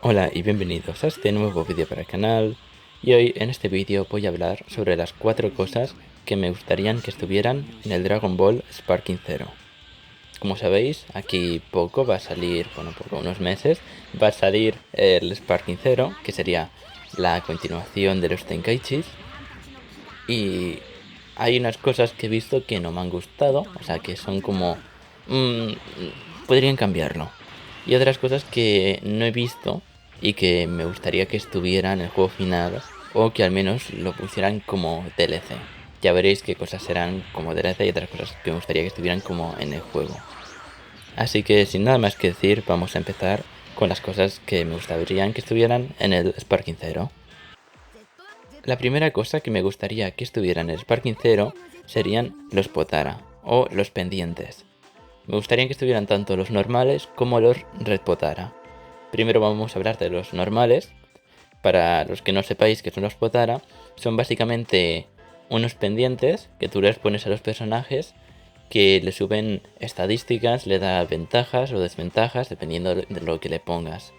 Hola y bienvenidos a este nuevo vídeo para el canal. Y hoy en este vídeo voy a hablar sobre las 4 cosas que me gustarían que estuvieran en el Dragon Ball Sparking Zero. Como sabéis, aquí poco va a salir, unos meses, va a salir el Sparking Zero, que sería la continuación de los Tenkaichis. Y hay unas cosas que he visto que no me han gustado, o sea que son como... mm, podrían cambiarlo. Y otras cosas que no he visto y que me gustaría que estuvieran en el juego final o que al menos lo pusieran como DLC. Ya veréis qué cosas serán como DLC y otras cosas que me gustaría que estuvieran como en el juego. Así que sin nada más que decir, vamos a empezar con las cosas que me gustarían que estuvieran en el Sparking Zero. La primera cosa que me gustaría que estuviera en el Sparking Zero serían los Potara o los pendientes. Me gustaría que estuvieran tanto los normales como los Red Potara. Primero vamos a hablar de los normales. Para los que no sepáis qué son los Potara, son básicamente unos pendientes que tú les pones a los personajes que le suben estadísticas, le da ventajas o desventajas dependiendo de lo que le pongas.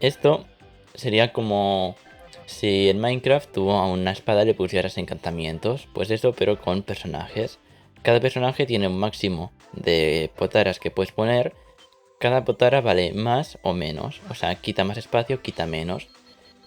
Esto sería como si en Minecraft tú a una espada le pusieras encantamientos, pues eso pero con personajes. Cada personaje tiene un máximo de potaras que puedes poner. Cada potara vale más o menos, o sea, quita más espacio, quita menos.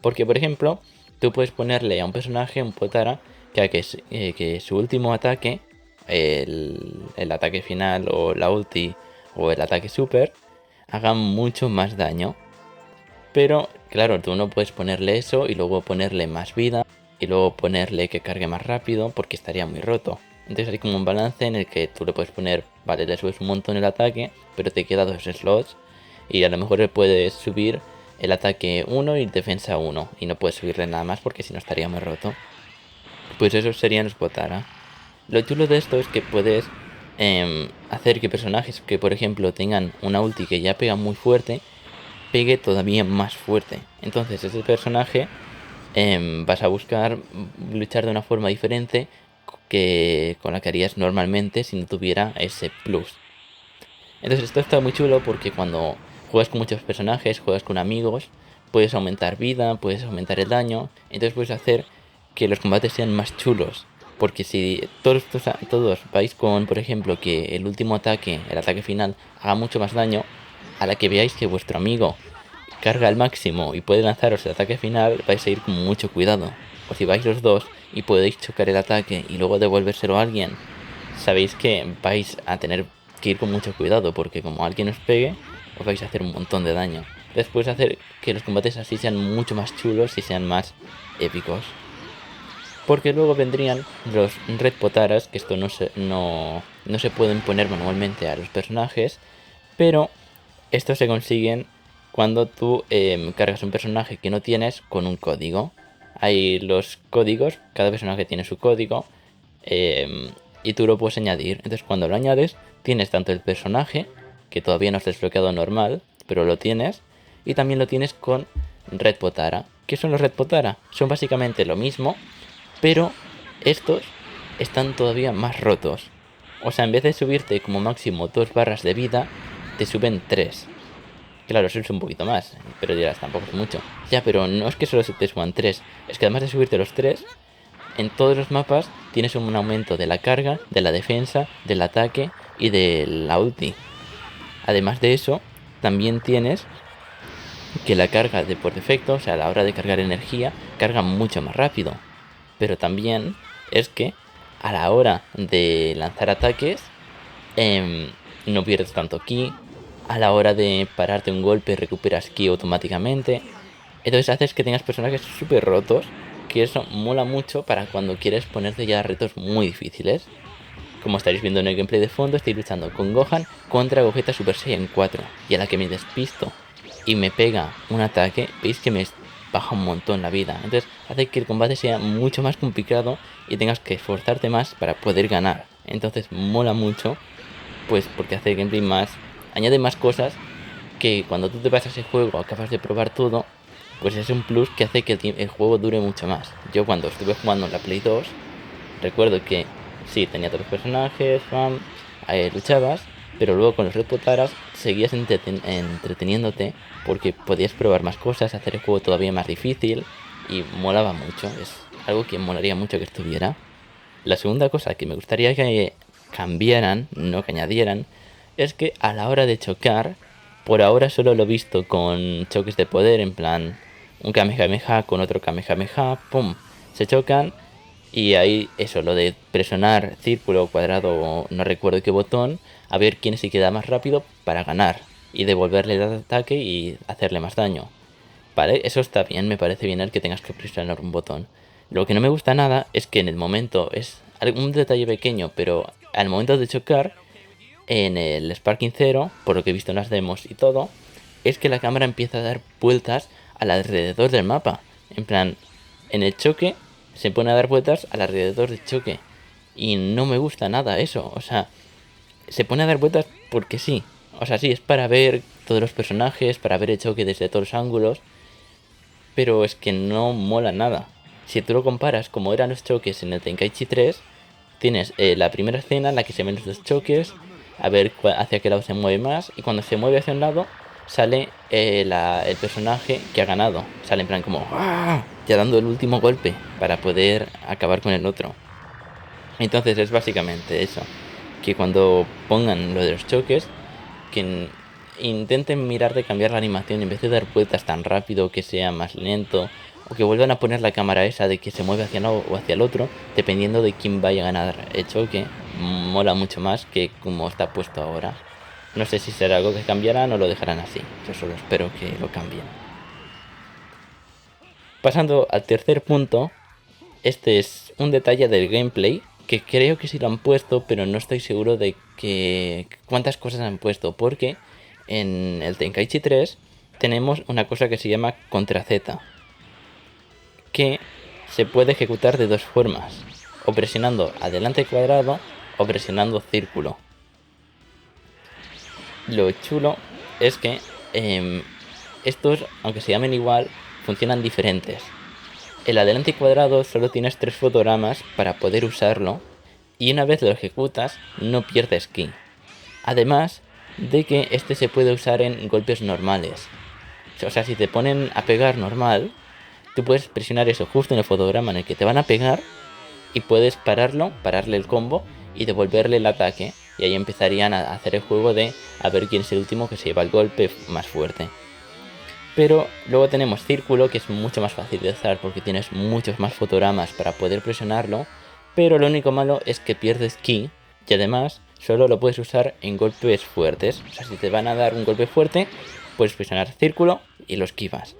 Porque, por ejemplo, tú puedes ponerle a un personaje un potara que su último ataque, el ataque final o la ulti o el ataque super, haga mucho más daño. Pero, claro, tú no puedes ponerle eso y luego ponerle más vida y luego ponerle que cargue más rápido porque estaría muy roto. Entonces hay como un balance en el que tú le puedes poner, vale, le subes un montón el ataque, pero te queda 2 slots y a lo mejor le puedes subir el ataque 1 y defensa 1 y no puedes subirle nada más porque si no estaría muy roto. Pues esos serían los Potara. Lo chulo de esto es que puedes hacer que personajes que por ejemplo tengan una ulti que ya pega muy fuerte, pegue todavía más fuerte. Entonces ese personaje vas a buscar luchar de una forma diferente que con la que harías normalmente si no tuviera ese plus. Entonces esto está muy chulo porque cuando juegas con muchos personajes, juegas con amigos, puedes aumentar vida, puedes aumentar el daño, entonces puedes hacer que los combates sean más chulos. Porque si todos vais con, por ejemplo, que el último ataque, el ataque final, haga mucho más daño, a la que veáis que vuestro amigo carga al máximo y puede lanzaros el ataque final, vais a ir con mucho cuidado. O si vais los dos y podéis chocar el ataque y luego devolvérselo a alguien, sabéis que vais a tener que ir con mucho cuidado porque como alguien os pegue, os vais a hacer un montón de daño. Después hacer que los combates así sean mucho más chulos y sean más épicos. Porque luego vendrían los Red Potaras, que esto no se pueden poner manualmente a los personajes, pero estos se consiguen cuando tú cargas un personaje que no tienes con un código. Hay los códigos, cada personaje tiene su código y tú lo puedes añadir. Entonces cuando lo añades tienes tanto el personaje, que todavía no está desbloqueado normal, pero lo tienes, y también lo tienes con Red Potara. ¿Qué son los Red Potara? Son básicamente lo mismo, pero estos están todavía más rotos. O sea, en vez de subirte como máximo 2 barras de vida, te suben 3. Claro, eso es un poquito más, pero dirás, tampoco es mucho. Ya, pero no es que solo se te suban 3, es que además de subirte los 3, en todos los mapas tienes un aumento de la carga, de la defensa, del ataque y de la ulti. Además de eso, también tienes que la carga de por defecto, o sea, a la hora de cargar energía, carga mucho más rápido. Pero también es que a la hora de lanzar ataques, no pierdes tanto ki. A la hora de pararte un golpe, recuperas ki automáticamente. Entonces haces que tengas personajes súper rotos, que eso mola mucho para cuando quieres ponerte ya retos muy difíciles. Como estaréis viendo en el gameplay de fondo, estoy luchando con Gohan contra Gogeta Super Saiyan 4. Y a la que me despisto y me pega un ataque, veis que me baja un montón la vida. Entonces hace que el combate sea mucho más complicado y tengas que esforzarte más para poder ganar. Entonces mola mucho, pues porque hace el gameplay más... añade más cosas que cuando tú te pasas el juego, acabas de probar todo, pues es un plus que hace que el juego dure mucho más. Yo cuando estuve jugando en la Play 2, recuerdo que sí, tenía todos los personajes, luchabas, pero luego con los Red Potaras seguías entreteniéndote porque podías probar más cosas, hacer el juego todavía más difícil y molaba mucho. Es algo que molaría mucho que estuviera. La segunda cosa que me gustaría que cambiaran, no que añadieran, es que a la hora de chocar, por ahora solo lo he visto con choques de poder, en plan un Kamehameha con otro Kamehameha, ¡pum! Se chocan y ahí eso, lo de presionar círculo, cuadrado o no recuerdo qué botón, a ver quién se queda más rápido para ganar y devolverle el ataque y hacerle más daño. Vale, eso está bien, me parece bien el que tengas que presionar un botón. Lo que no me gusta nada es que en el momento, es un detalle pequeño, pero al momento de chocar, en el Sparking 0, por lo que he visto en las demos y todo, es que la cámara empieza a dar vueltas alrededor del mapa. En plan, en el choque se pone a dar vueltas alrededor del choque. Y no me gusta nada eso. O sea, se pone a dar vueltas porque sí. O sea, sí, es para ver todos los personajes, para ver el choque desde todos los ángulos. Pero es que no mola nada. Si tú lo comparas como eran los choques en el Tenkaichi 3, tienes la primera escena en la que se ven los dos choques, a ver hacia qué lado se mueve más, y cuando se mueve hacia un lado, sale el personaje que ha ganado. Sale en plan como ¡ah!, ya dando el último golpe para poder acabar con el otro. Entonces es básicamente eso, que cuando pongan lo de los choques, que intenten mirar de cambiar la animación en vez de dar vueltas tan rápido, que sea más lento, o que vuelvan a poner la cámara esa de que se mueve hacia un lado o hacia el otro, dependiendo de quién vaya a ganar el choque. Mola mucho más que como está puesto ahora. No sé si será algo que cambiarán o lo dejarán así. Yo solo espero que lo cambien. Pasando al tercer punto, este es un detalle del gameplay que creo que sí lo han puesto, pero no estoy seguro de que cuántas cosas han puesto, porque en el Tenkaichi 3 tenemos una cosa que se llama Contra Z, que se puede ejecutar de dos formas, o presionando adelante cuadrado o presionando círculo. Lo chulo es que estos, aunque se llamen igual, funcionan diferentes. El adelante cuadrado solo tienes 3 fotogramas para poder usarlo, y una vez lo ejecutas no pierdes ki. Además de que este se puede usar en golpes normales. O sea, si te ponen a pegar normal, tú puedes presionar eso justo en el fotograma en el que te van a pegar y puedes pararle el combo y devolverle el ataque. Y ahí empezarían a hacer el juego de a ver quién es el último que se lleva el golpe más fuerte. Pero luego tenemos círculo, que es mucho más fácil de usar porque tienes muchos más fotogramas para poder presionarlo, pero lo único malo es que pierdes ki y además solo lo puedes usar en golpes fuertes. O sea, si te van a dar un golpe fuerte, puedes presionar círculo y lo esquivas.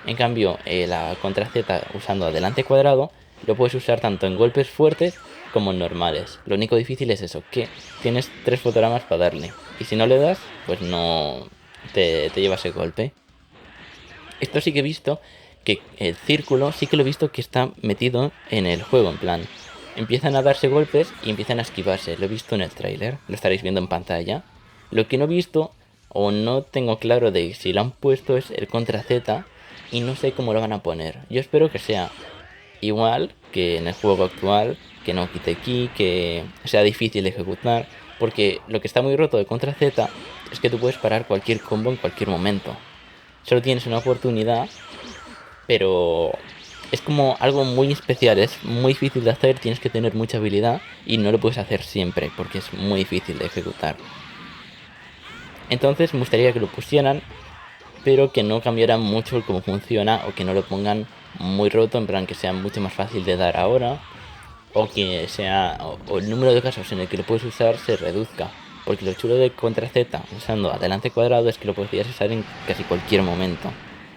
En cambio, la contra Z usando adelante cuadrado lo puedes usar tanto en golpes fuertes como en normales. Lo único difícil es eso, que tienes 3 fotogramas para darle, y si no le das, pues no te llevas el golpe. Esto sí que he visto que el círculo sí que lo he visto que está metido en el juego, en plan, empiezan a darse golpes y empiezan a esquivarse. Lo he visto en el tráiler, lo estaréis viendo en pantalla. Lo que no he visto o no tengo claro de si lo han puesto es el contra Z, y no sé cómo lo van a poner. Yo espero que sea igual que en el juego actual, que no quite ki, que sea difícil de ejecutar, porque lo que está muy roto de contra Z es que tú puedes parar cualquier combo en cualquier momento. Solo tienes una oportunidad, pero es como algo muy especial, es muy difícil de hacer, tienes que tener mucha habilidad y no lo puedes hacer siempre porque es muy difícil de ejecutar. Entonces me gustaría que lo pusieran, pero que no cambiaran mucho cómo funciona, o que no lo pongan muy roto, en plan que sea mucho más fácil de dar ahora, o que sea o el número de casos en el que lo puedes usar se reduzca. Porque lo chulo de contra Z usando adelante cuadrado es que lo podrías usar en casi cualquier momento.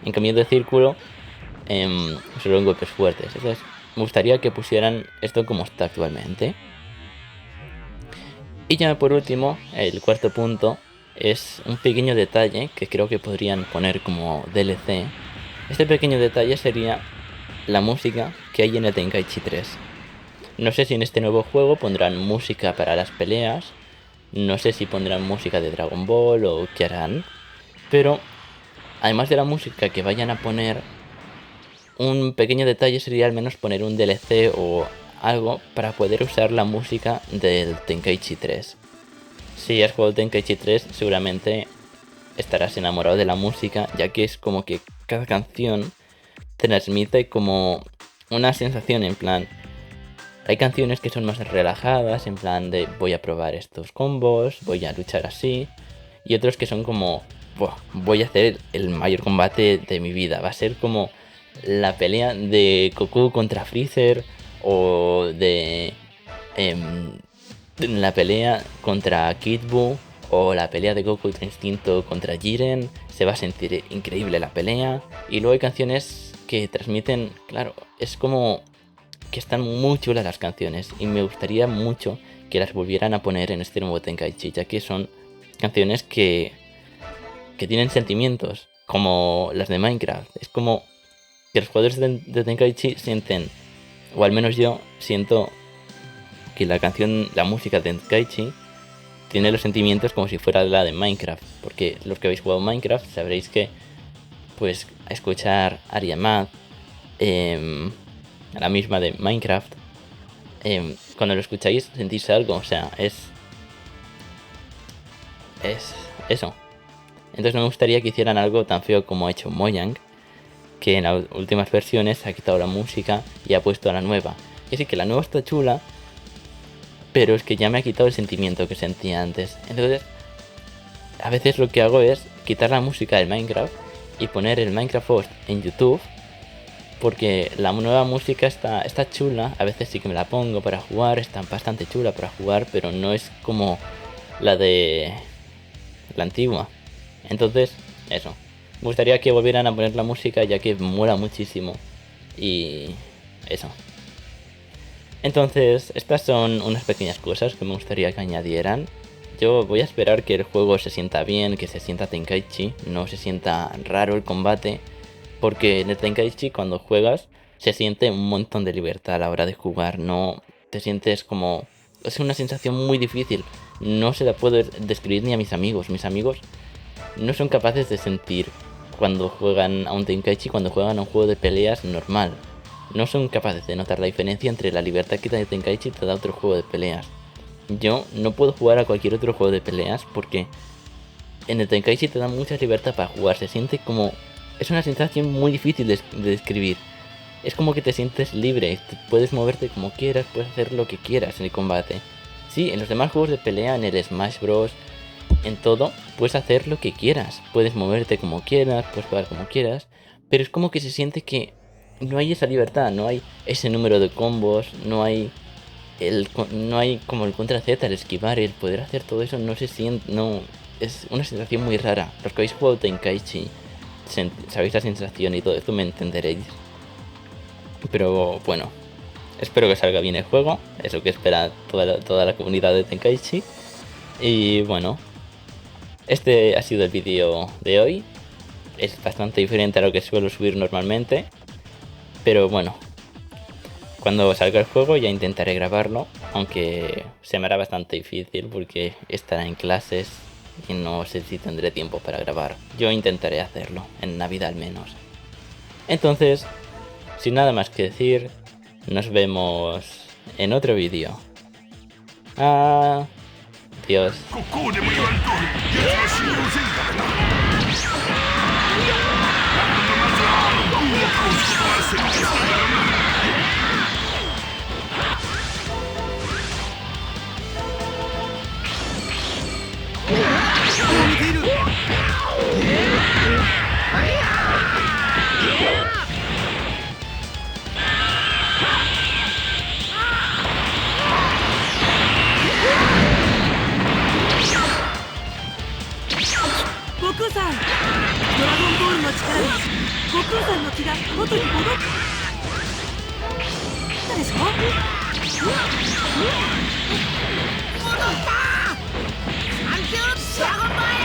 En cambio de círculo, solo en golpes fuertes. Entonces, me gustaría que pusieran esto como está actualmente. Y ya por último, el cuarto punto es un pequeño detalle que creo que podrían poner como DLC. Este pequeño detalle sería la música que hay en el Tenkaichi 3. No sé si en este nuevo juego pondrán música para las peleas. No sé si pondrán música de Dragon Ball o qué harán. Pero además de la música que vayan a poner, un pequeño detalle sería al menos poner un DLC o algo para poder usar la música del Tenkaichi 3. Si has jugado Tenkaichi 3, seguramente estarás enamorado de la música, ya que es como que cada canción transmite como una sensación en plan. Hay canciones que son más relajadas, en plan de voy a probar estos combos, voy a luchar así. Y otros que son como, "Buah, voy a hacer el mayor combate de mi vida". Va a ser como la pelea de Goku contra Freezer o de la pelea contra Kid Buu o la pelea de Goku Ultra Instinto contra Jiren. Se va a sentir increíble la pelea. Y luego hay canciones que transmiten, claro, es como que están muy chulas las canciones y me gustaría mucho que las volvieran a poner en este nuevo Tenkaichi, ya que son canciones que tienen sentimientos, como las de Minecraft. Es como que los jugadores de Tenkaichi sienten, o al menos yo siento, que la música de Tenkaichi tiene los sentimientos como si fuera la de Minecraft, porque los que habéis jugado Minecraft sabréis que pues escuchar Aria Math, la misma de Minecraft, cuando lo escucháis sentís algo, o sea, es eso. Entonces no me gustaría que hicieran algo tan feo como ha hecho Mojang, que en las últimas versiones ha quitado la música y ha puesto la nueva. Y sí que la nueva está chula, pero es que ya me ha quitado el sentimiento que sentía antes. Entonces, a veces lo que hago es quitar la música del Minecraft y poner el Minecraft Host en YouTube, porque la nueva música está chula. A veces sí que me la pongo para jugar, está bastante chula para jugar, pero no es como la de la antigua. Entonces, eso. Me gustaría que volvieran a poner la música, ya que mola muchísimo. Y eso. Entonces, estas son unas pequeñas cosas que me gustaría que añadieran. Yo voy a esperar que el juego se sienta bien, que se sienta Tenkaichi, no se sienta raro el combate. Porque en el Tenkaichi cuando juegas se siente un montón de libertad a la hora de jugar. No te sientes como... Es una sensación muy difícil. No se la puedo describir ni a mis amigos. Mis amigos no son capaces de sentir cuando juegan a un Tenkaichi, cuando juegan a un juego de peleas normal. No son capaces de notar la diferencia entre la libertad que te da Tenkaichi y te da otro juego de peleas. Yo no puedo jugar a cualquier otro juego de peleas porque en el Tenkaichi te da mucha libertad para jugar. Se siente como... Es una sensación muy difícil de describir. Es como que te sientes libre, puedes moverte como quieras, puedes hacer lo que quieras en el combate. Sí, en los demás juegos de pelea, en el Smash Bros, en todo, puedes hacer lo que quieras. Puedes moverte como quieras, puedes jugar como quieras. Pero es como que se siente que no hay esa libertad, no hay ese número de combos, no hay como el contra Z, el esquivar, el poder hacer todo eso, no se siente, no, es una sensación muy rara. Los que habéis jugado Tenkaichi sabéis la sensación y todo esto, me entenderéis. Pero bueno, espero que salga bien el juego, es lo que espera toda la comunidad de Tenkaichi. Y bueno, este ha sido el vídeo de hoy. Es bastante diferente a lo que suelo subir normalmente, pero bueno, cuando salga el juego ya intentaré grabarlo, aunque se me hará bastante difícil porque estará en clases y no sé si tendré tiempo para grabar. Yo intentaré hacerlo, en Navidad al menos. Entonces, sin nada más que decir, nos vemos en otro vídeo. Adiós. こうでも言わんと奴は信用せんからな。まずはゴンを倒すことは先決だからな。見ている。悟空さん、ドラゴンボールの力で悟空さんの気が元に戻ったでしょ。戻った。サンキュードラゴンボール。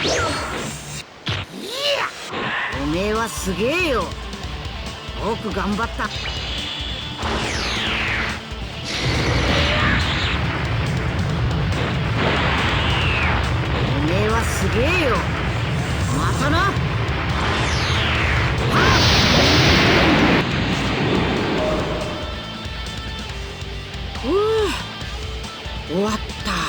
Yeah. すげえよ。よく頑張った。おめえはすげえよ。またな。終わった。